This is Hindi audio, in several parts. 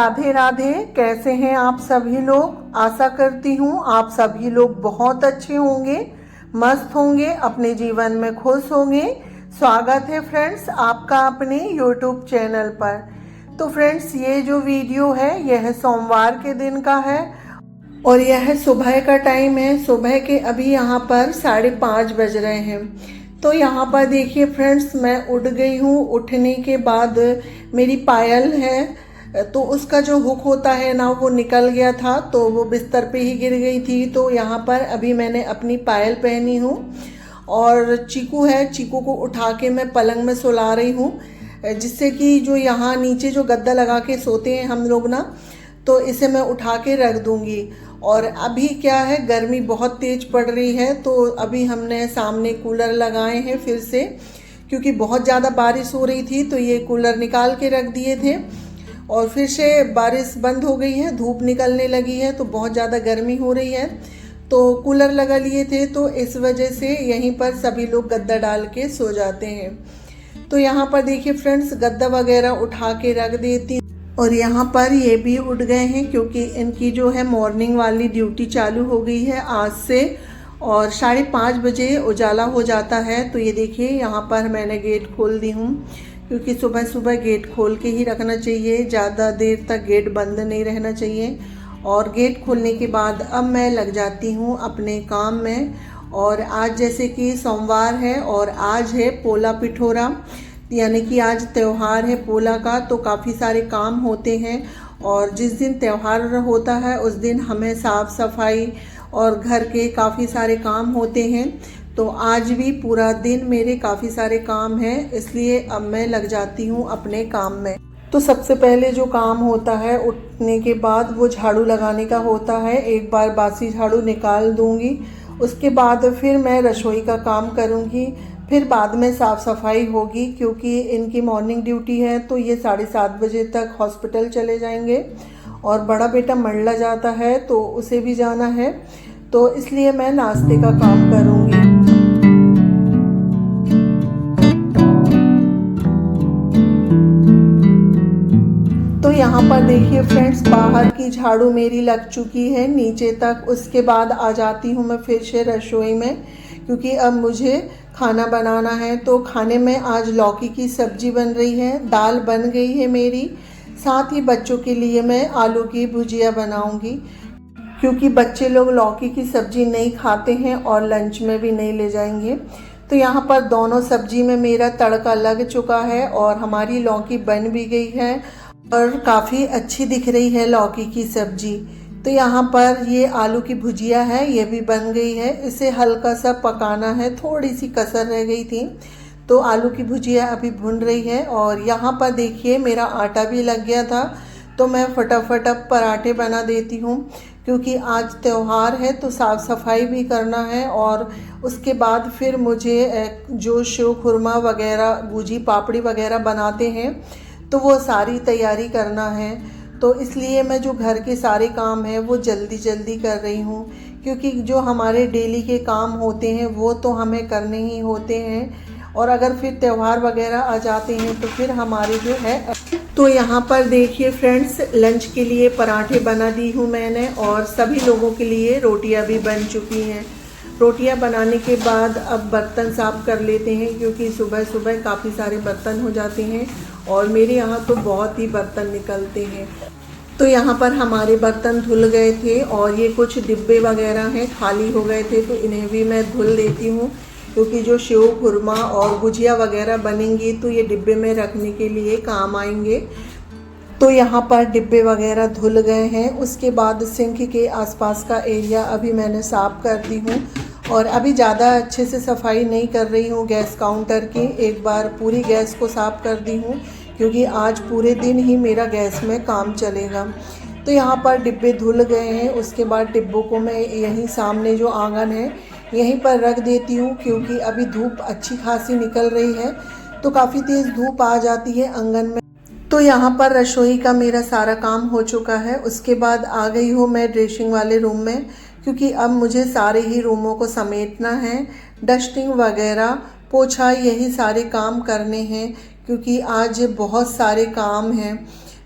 राधे राधे। कैसे हैं आप सभी लोग? आशा करती हूँ आप सभी लोग बहुत अच्छे होंगे, मस्त होंगे, अपने जीवन में खुश होंगे। स्वागत है फ्रेंड्स आपका अपने YouTube चैनल पर। तो फ्रेंड्स ये जो वीडियो है यह सोमवार के दिन का है और यह सुबह का टाइम है। सुबह के अभी यहाँ पर 5:30 बज रहे हैं। तो यहाँ पर देखिए फ्रेंड्स, मैं उठ गई हूँ। उठने के बाद मेरी पायल है तो उसका जो हुक होता है ना वो निकल गया था, तो वो बिस्तर पे ही गिर गई थी। तो यहाँ पर अभी मैंने अपनी पायल पहनी हूँ और चीकू है, चीकू को उठा के मैं पलंग में सुला रही हूँ, जिससे कि जो यहाँ नीचे जो गद्दा लगा के सोते हैं हम लोग ना, तो इसे मैं उठा के रख दूँगी। और अभी क्या है, गर्मी बहुत तेज़ पड़ रही है, तो अभी हमने सामने कूलर लगाए हैं फिर से, क्योंकि बहुत ज़्यादा बारिश हो रही थी तो ये कूलर निकाल के रख दिए थे और फिर से बारिश बंद हो गई है, धूप निकलने लगी है तो बहुत ज़्यादा गर्मी हो रही है, तो कूलर लगा लिए थे। तो इस वजह से यहीं पर सभी लोग गद्दा डाल के सो जाते हैं। तो यहाँ पर देखिए फ्रेंड्स, गद्दा वगैरह उठा के रख देती और यहाँ पर ये भी उठ गए हैं क्योंकि इनकी जो है मॉर्निंग वाली ड्यूटी चालू हो गई है आज से और 5:30 बजे उजाला हो जाता है। तो ये देखिए यहाँ पर मैंने गेट खोल दी हूँ, क्योंकि सुबह सुबह गेट खोल के ही रखना चाहिए, ज़्यादा देर तक गेट बंद नहीं रहना चाहिए। और गेट खोलने के बाद अब मैं लग जाती हूँ अपने काम में। और आज जैसे कि सोमवार है और आज है पोला पिठोरा, यानी कि आज त्यौहार है पोला का, तो काफ़ी सारे काम होते हैं। और जिस दिन त्यौहार होता है उस दिन हमें साफ़ सफाई और घर के काफ़ी सारे काम होते हैं। तो आज भी पूरा दिन मेरे काफ़ी सारे काम हैं, इसलिए अब मैं लग जाती हूँ अपने काम में। तो सबसे पहले जो काम होता है उठने के बाद वो झाड़ू लगाने का होता है। एक बार बासी झाड़ू निकाल दूँगी, उसके बाद फिर मैं रसोई का काम करूँगी, फिर बाद में साफ़ सफाई होगी, क्योंकि इनकी मॉर्निंग ड्यूटी है तो ये 7:30 बजे तक हॉस्पिटल चले जाएंगे और बड़ा बेटा मंडला जाता है तो उसे भी जाना है, तो इसलिए मैं नाश्ते का काम करूँगी। तो यहाँ पर देखिए फ्रेंड्स, बाहर की झाड़ू मेरी लग चुकी है नीचे तक। उसके बाद आ जाती हूँ मैं फिर से रसोई में, क्योंकि अब मुझे खाना बनाना है। तो खाने में आज लौकी की सब्जी बन रही है, दाल बन गई है मेरी, साथ ही बच्चों के लिए मैं आलू की भुजिया बनाऊंगी, क्योंकि बच्चे लोग लौकी की सब्जी नहीं खाते हैं और लंच में भी नहीं ले जाएंगे। तो यहाँ पर दोनों सब्जी में मेरा तड़का लग चुका है और हमारी लौकी बन भी गई है और काफ़ी अच्छी दिख रही है लौकी की सब्जी। तो यहाँ पर ये आलू की भुजिया है, ये भी बन गई है। इसे हल्का सा पकाना है, थोड़ी सी कसर रह गई थी, तो आलू की भुजिया अभी भुन रही है। और यहाँ पर देखिए मेरा आटा भी लग गया था, तो मैं फटाफट अब पराठे बना देती हूँ, क्योंकि आज त्यौहार है तो साफ़ सफाई भी करना है। और उसके बाद फिर मुझे जो सेव खुरमा वगैरह, गुजी पापड़ी वगैरह बनाते हैं तो वो सारी तैयारी करना है। तो इसलिए मैं जो घर के सारे काम हैं वो जल्दी जल्दी कर रही हूँ, क्योंकि जो हमारे डेली के काम होते हैं वो तो हमें करने ही होते हैं, और अगर फिर त्यौहार वगैरह आ जाते हैं तो फिर हमारे जो है। तो यहाँ पर देखिए फ्रेंड्स, लंच के लिए पराठे बना दी हूँ मैंने और सभी लोगों के लिए रोटियाँ भी बन चुकी हैं। रोटियाँ बनाने के बाद अब बर्तन साफ़ कर लेते हैं, क्योंकि सुबह सुबह काफ़ी सारे बर्तन हो जाते हैं और मेरे यहाँ तो बहुत ही बर्तन निकलते हैं। तो यहाँ पर हमारे बर्तन धुल गए थे और ये कुछ डिब्बे वगैरह हैं खाली हो गए थे, तो इन्हें भी मैं धुल देती हूँ, क्योंकि जो सेव खुरमा और गुजिया वगैरह बनेंगी तो ये डिब्बे में रखने के लिए काम आएंगे। तो यहाँ पर डिब्बे वगैरह धुल गए हैं। उसके बाद सिंक के आसपास का एरिया अभी मैंने साफ़ कर दी हूँ और अभी ज़्यादा अच्छे से सफाई नहीं कर रही हूँ गैस काउंटर की, एक बार पूरी गैस को साफ़ कर दी हूँ, क्योंकि आज पूरे दिन ही मेरा गैस में काम चलेगा। तो यहाँ पर डिब्बे धुल गए हैं। उसके बाद डिब्बों को मैं यहीं सामने जो आंगन है यहीं पर रख देती हूँ, क्योंकि अभी धूप अच्छी खासी निकल रही है तो काफ़ी तेज़ धूप आ जाती है आंगन में। तो यहाँ पर रसोई का मेरा सारा काम हो चुका है। उसके बाद आ गई हूँ मैं ड्रेसिंग वाले रूम में, क्योंकि अब मुझे सारे ही रूमों को समेटना है, डस्टिंग वगैरह, पोछा, यही सारे काम करने हैं, क्योंकि आज बहुत सारे काम हैं।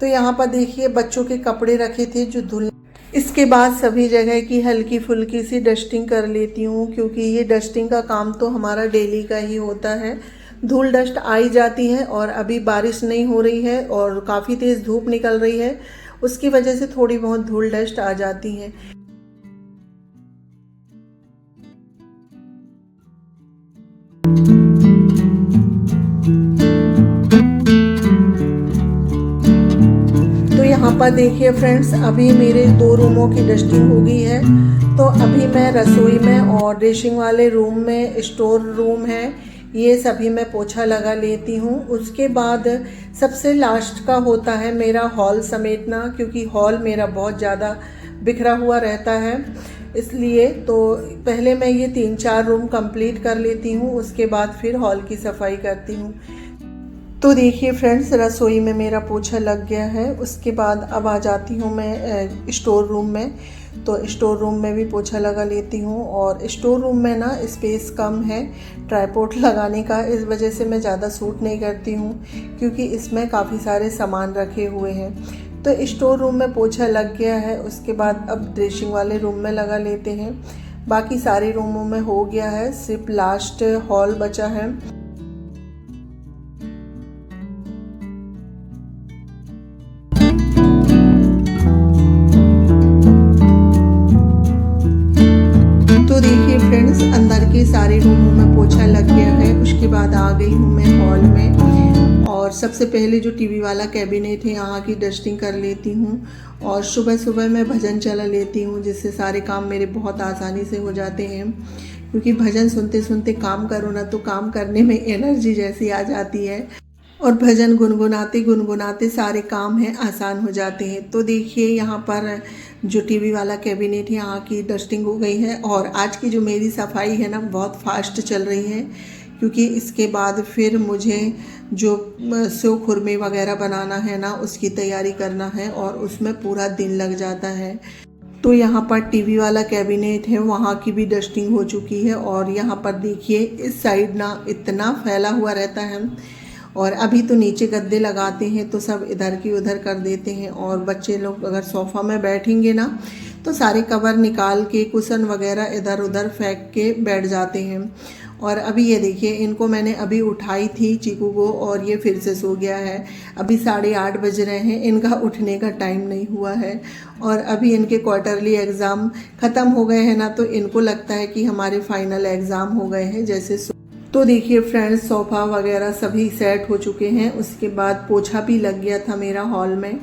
तो यहाँ पर देखिए बच्चों के कपड़े रखे थे जो धुल। इसके बाद सभी जगह की हल्की फुल्की सी डस्टिंग कर लेती हूँ, क्योंकि ये डस्टिंग का काम तो हमारा डेली का ही होता है। धूल डस्ट आई जाती है और अभी बारिश नहीं हो रही है और काफ़ी तेज़ धूप निकल रही है, उसकी वजह से थोड़ी बहुत धूल डस्ट आ जाती है। तो यहाँ पर देखिए फ्रेंड्स, अभी मेरे 2 रूमों की डस्टिंग हो गई है। तो अभी मैं रसोई में और ड्रेसिंग वाले रूम में, स्टोर रूम है, ये सभी मैं पोछा लगा लेती हूँ। उसके बाद सबसे लास्ट का होता है मेरा हॉल समेटना, क्योंकि हॉल मेरा बहुत ज़्यादा बिखरा हुआ रहता है, इसलिए तो पहले मैं ये 3-4 रूम कंप्लीट कर लेती हूँ, उसके बाद फिर हॉल की सफाई करती हूँ। तो देखिए फ्रेंड्स, रसोई में मेरा पोछा लग गया है। उसके बाद अब आ जाती हूँ मैं स्टोर रूम में। तो स्टोर रूम में भी पोछा लगा लेती हूँ। और स्टोर रूम में ना स्पेस कम है ट्राइपॉड लगाने का, इस वजह से मैं ज़्यादा सूट नहीं करती हूँ, क्योंकि इसमें काफ़ी सारे सामान रखे हुए हैं। तो स्टोर रूम में पोछा लग गया है। उसके बाद अब ड्रेसिंग वाले रूम में लगा लेते हैं। बाकी सारे रूमों में हो गया है, सिर्फ लास्ट हॉल बचा है। तो देखिए फ्रेंड्स, अंदर के सारे रूमों में पोछा लग गया है। उसके बाद आ गई हूँ मैं हॉल में, और सबसे पहले जो टीवी वाला कैबिनेट है यहाँ की डस्टिंग कर लेती हूँ। और सुबह सुबह मैं भजन चला लेती हूँ, जिससे सारे काम मेरे बहुत आसानी से हो जाते हैं, क्योंकि भजन सुनते सुनते काम करो ना तो काम करने में एनर्जी जैसी आ जाती है, और भजन गुनगुनाते गुनगुनाते सारे काम हैं आसान हो जाते हैं। तो देखिए यहाँ पर जो टीवी वाला कैबिनेट है यहाँ की डस्टिंग हो गई है। और आज की जो मेरी सफाई है ना बहुत फास्ट चल रही है, क्योंकि इसके बाद फिर मुझे जो सेव खुरमे वगैरह बनाना है ना उसकी तैयारी करना है, और उसमें पूरा दिन लग जाता है। तो यहाँ पर टीवी वाला कैबिनेट है, वहाँ की भी डस्टिंग हो चुकी है। और यहाँ पर देखिए इस साइड ना इतना फैला हुआ रहता है, और अभी तो नीचे गद्दे लगाते हैं तो सब इधर की उधर कर देते हैं। और बच्चे लोग अगर सोफ़ा में बैठेंगे ना तो सारे कवर निकाल के कुशन वगैरह इधर उधर फेंक के बैठ जाते हैं। और अभी ये देखिए, इनको मैंने अभी उठाई थी चीकू को, और ये फिर से सो गया है। अभी 8:30 बज रहे हैं, इनका उठने का टाइम नहीं हुआ है। और अभी इनके क्वार्टरली एग्ज़ाम ख़त्म हो गए हैं ना, तो इनको लगता है कि हमारे फाइनल एग्ज़ाम हो गए हैं जैसे। तो देखिए फ्रेंड्स, सोफ़ा वगैरह सभी सेट हो चुके हैं। उसके बाद पोछा भी लग गया था मेरा हॉल में।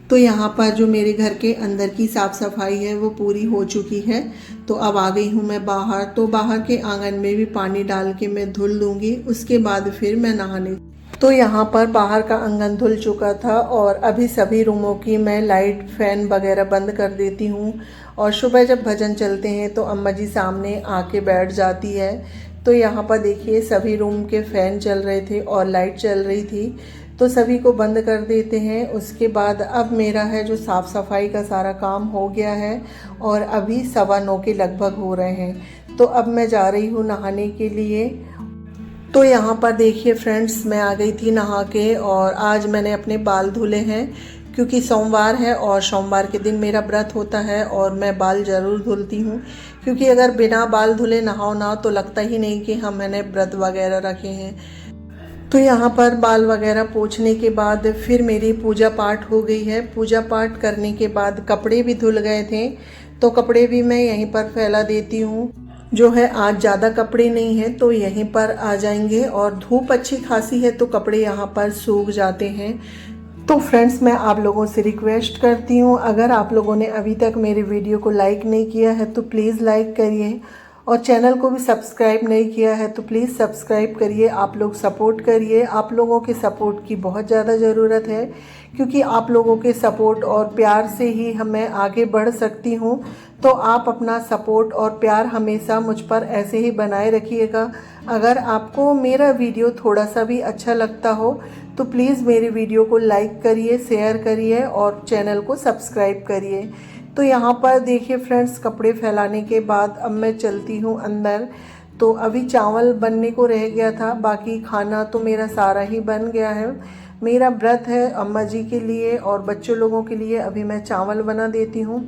तो यहाँ पर जो मेरे घर के अंदर की साफ़ सफाई है वो पूरी हो चुकी है। तो अब आ गई हूँ मैं बाहर। तो बाहर के आंगन में भी पानी डाल के मैं धुल दूँगी, उसके बाद फिर मैं नहाने। तो यहाँ पर बाहर का आंगन धुल चुका था, और अभी सभी रूमों की मैं लाइट फैन वगैरह बंद कर देती हूँ। और सुबह जब भजन चलते हैं तो अम्मा जी सामने आके बैठ जाती है। तो यहाँ पर देखिए सभी रूम के फ़ैन चल रहे थे और लाइट चल रही थी, तो सभी को बंद कर देते हैं। उसके बाद अब मेरा है जो साफ़ सफाई का सारा काम हो गया है, और अभी 9:15 के लगभग हो रहे हैं। तो अब मैं जा रही हूँ नहाने के लिए। तो यहाँ पर देखिए फ्रेंड्स, मैं आ गई थी नहा के, और आज मैंने अपने बाल धुले हैं, क्योंकि सोमवार है और सोमवार के दिन मेरा व्रत होता है, और मैं बाल ज़रूर धुलती हूँ, क्योंकि अगर बिना बाल धुले नहाओ ना तो लगता ही नहीं कि हम मैंने व्रत वगैरह रखे हैं। तो यहाँ पर बाल वगैरह पोंछने के बाद फिर मेरी पूजा पाठ हो गई है। पूजा पाठ करने के बाद कपड़े भी धुल गए थे, तो कपड़े भी मैं यहीं पर फैला देती हूँ। जो है आज ज़्यादा कपड़े नहीं हैं तो यहीं पर आ जाएंगे, और धूप अच्छी खासी है तो कपड़े यहाँ पर सूख जाते हैं। तो फ्रेंड्स, मैं आप लोगों से रिक्वेस्ट करती हूँ, अगर आप लोगों ने अभी तक मेरे वीडियो को लाइक नहीं किया है तो प्लीज़ लाइक करिए, और चैनल को भी सब्सक्राइब नहीं किया है तो प्लीज़ सब्सक्राइब करिए। आप लोग सपोर्ट करिए, आप लोगों के सपोर्ट की बहुत ज़्यादा ज़रूरत है, क्योंकि आप लोगों के सपोर्ट और प्यार से ही मैं आगे बढ़ सकती हूँ। तो आप अपना सपोर्ट और प्यार हमेशा मुझ पर ऐसे ही बनाए रखिएगा। अगर आपको मेरा वीडियो थोड़ा सा भी अच्छा लगता हो तो प्लीज़ मेरे वीडियो को लाइक करिए, शेयर करिए और चैनल को सब्सक्राइब करिए। तो यहाँ पर देखिए फ्रेंड्स, कपड़े फैलाने के बाद अब मैं चलती हूँ अंदर। तो अभी चावल बनने को रह गया था, बाकी खाना तो मेरा सारा ही बन गया है। मेरा व्रत है अम्मा जी के लिए और बच्चों लोगों के लिए। अभी मैं चावल बना देती हूँ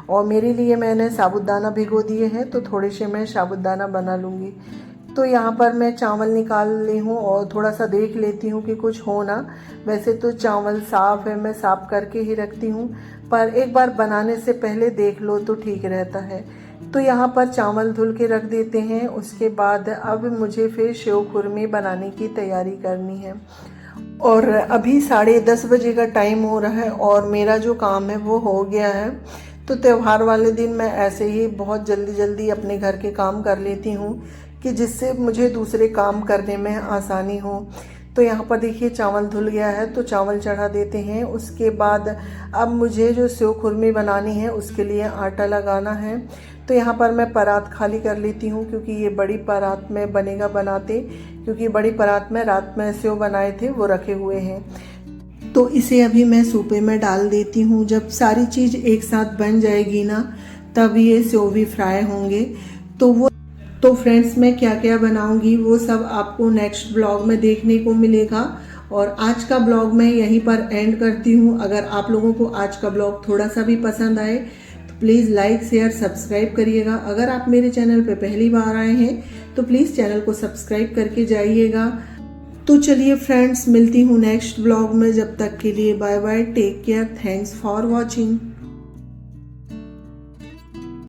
और मेरे लिए मैंने साबूदाना भिगो दिए हैं, तो थोड़े से मैं साबूदाना बना लूँगी। तो यहाँ पर मैं चावल निकाल ली हूँ और थोड़ा सा देख लेती हूँ कि कुछ हो ना। वैसे तो चावल साफ़ है, मैं साफ़ करके ही रखती हूँ, पर एक बार बनाने से पहले देख लो तो ठीक रहता है। तो यहाँ पर चावल धुल के रख देते हैं। उसके बाद अब मुझे फिर सेव खुरमे बनाने की तैयारी करनी है और अभी 10:30 बजे का टाइम हो रहा है और मेरा जो काम है वो हो गया है। तो त्यौहार वाले दिन मैं ऐसे ही बहुत जल्दी जल्दी अपने घर के काम कर लेती हूँ कि जिससे मुझे दूसरे काम करने में आसानी हो। तो यहाँ पर देखिए चावल धुल गया है, तो चावल चढ़ा देते हैं। उसके बाद अब मुझे जो सेव खुरमी बनानी है उसके लिए आटा लगाना है। तो यहाँ पर मैं परात खाली कर लेती हूँ क्योंकि ये बड़ी परात में बनेगा बनाते, क्योंकि बड़ी परात में रात में सेव बनाए थे वो रखे हुए हैं। तो इसे अभी मैं सूपे में डाल देती हूँ। जब सारी चीज़ एक साथ बन जाएगी ना, तब ये सेव भी फ्राई होंगे। तो फ्रेंड्स मैं क्या क्या बनाऊंगी वो सब आपको नेक्स्ट ब्लॉग में देखने को मिलेगा। और आज का ब्लॉग मैं यहीं पर एंड करती हूँ। अगर आप लोगों को आज का ब्लॉग थोड़ा सा भी पसंद आए तो प्लीज़ लाइक शेयर सब्सक्राइब करिएगा। अगर आप मेरे चैनल पे पहली बार आए हैं तो प्लीज़ चैनल को सब्सक्राइब करके जाइएगा। तो चलिए फ्रेंड्स, मिलती हूँ नेक्स्ट ब्लॉग में। जब तक के लिए bye bye, take care, thanks for watching.